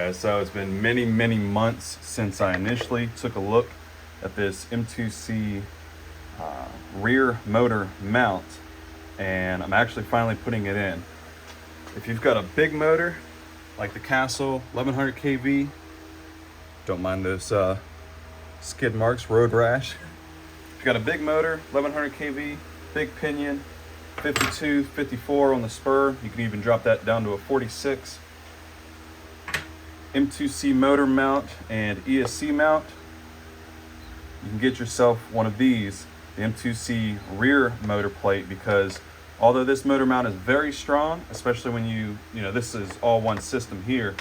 guys, so it's been many months since I initially took a look at this M2C rear motor mount, and I'm actually finally putting it in. If you've got a big motor like the Castle 1100 kV, don't mind those skid marks, road rash. If you've got a big motor, 1100 kV, big pinion, 52, 54 on the spur, you can even drop that down to a 46. M2C motor mount and ESC mount, you can get yourself one of these, the M2C rear motor plate, because although this motor mount is very strong, especially when you know, this is all one system here,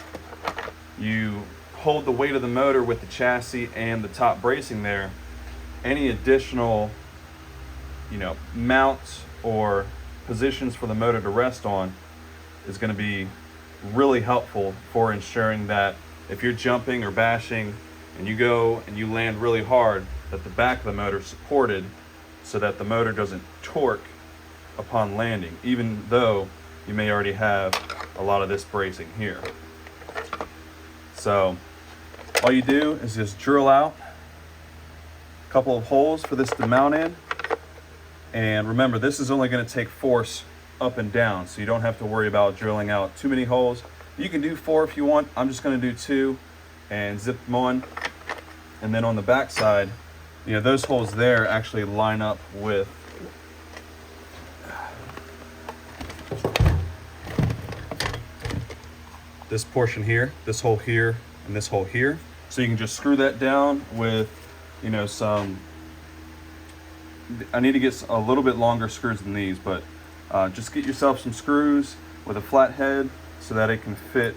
you hold the weight of the motor with the chassis and the top bracing there. Any additional, you know, mounts or positions for the motor to rest on is going to be really helpful for ensuring that if you're jumping or bashing and you go and you land really hard, that the back of the motor is supported so that the motor doesn't torque upon landing, even though you may already have a lot of this bracing here. So all you do is just drill out a couple of holes for this to mount in, and remember, this is only going to take force up and down, so you don't have to worry about drilling out too many holes. You can do 4 if you want. I'm just going to do 2 and zip them on. And then on the back side, you know, those holes there actually line up with this portion here, this hole here, and this hole here. So you can just screw that down with, you know, some, I need to get a little bit longer screws than these, but just get yourself some screws with a flat head so that it can fit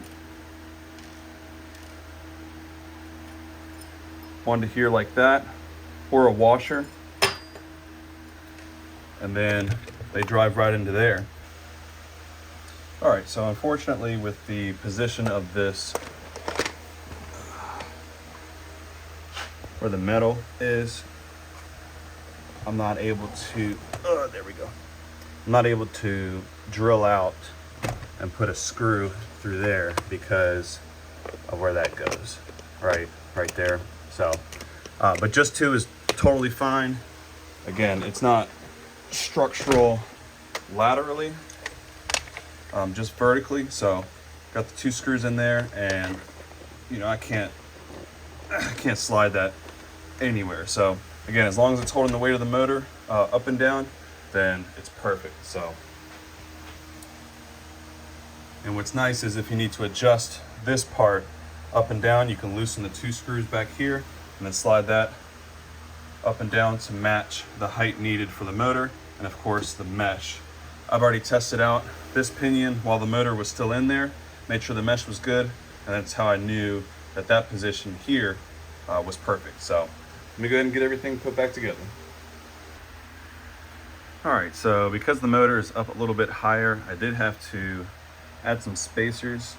onto here like that, or a washer, and then they drive right into there. All right, so unfortunately with the position of this, where the metal is, I'm not able to, there we go. I'm not able to drill out and put a screw through there because of where that goes, right there. So, but just 2 is totally fine. Again, it's not structural laterally, just vertically. So, got the 2 screws in there, and you know, I can't slide that anywhere. So, again, as long as it's holding the weight of the motor up and down, then it's perfect. So, and what's nice is if you need to adjust this part up and down, you can loosen the 2 screws back here and then slide that up and down to match the height needed for the motor, and of course the mesh. I've already tested out this pinion while the motor was still in there, made sure the mesh was good, and that's how I knew that that position here was perfect. So let me go ahead and get everything put back together. All right, so because the motor is up a little bit higher, I did have to add some spacers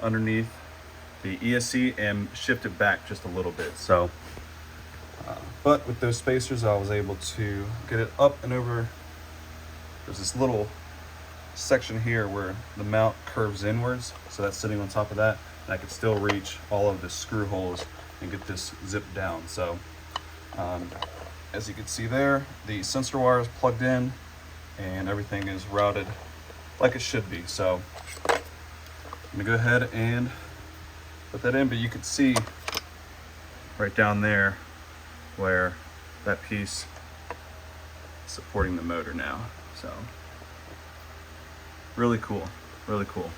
underneath the ESC and shift it back just a little bit. So, but with those spacers, I was able to get it up and over. There's this little section here where the mount curves inwards, so that's sitting on top of that, and I could still reach all of the screw holes and get this zipped down. So, as you can see there, the sensor wire is plugged in and everything is routed like it should be. So I'm gonna go ahead and put that in, but you can see right down there where that piece is supporting the motor now. So really cool, really cool.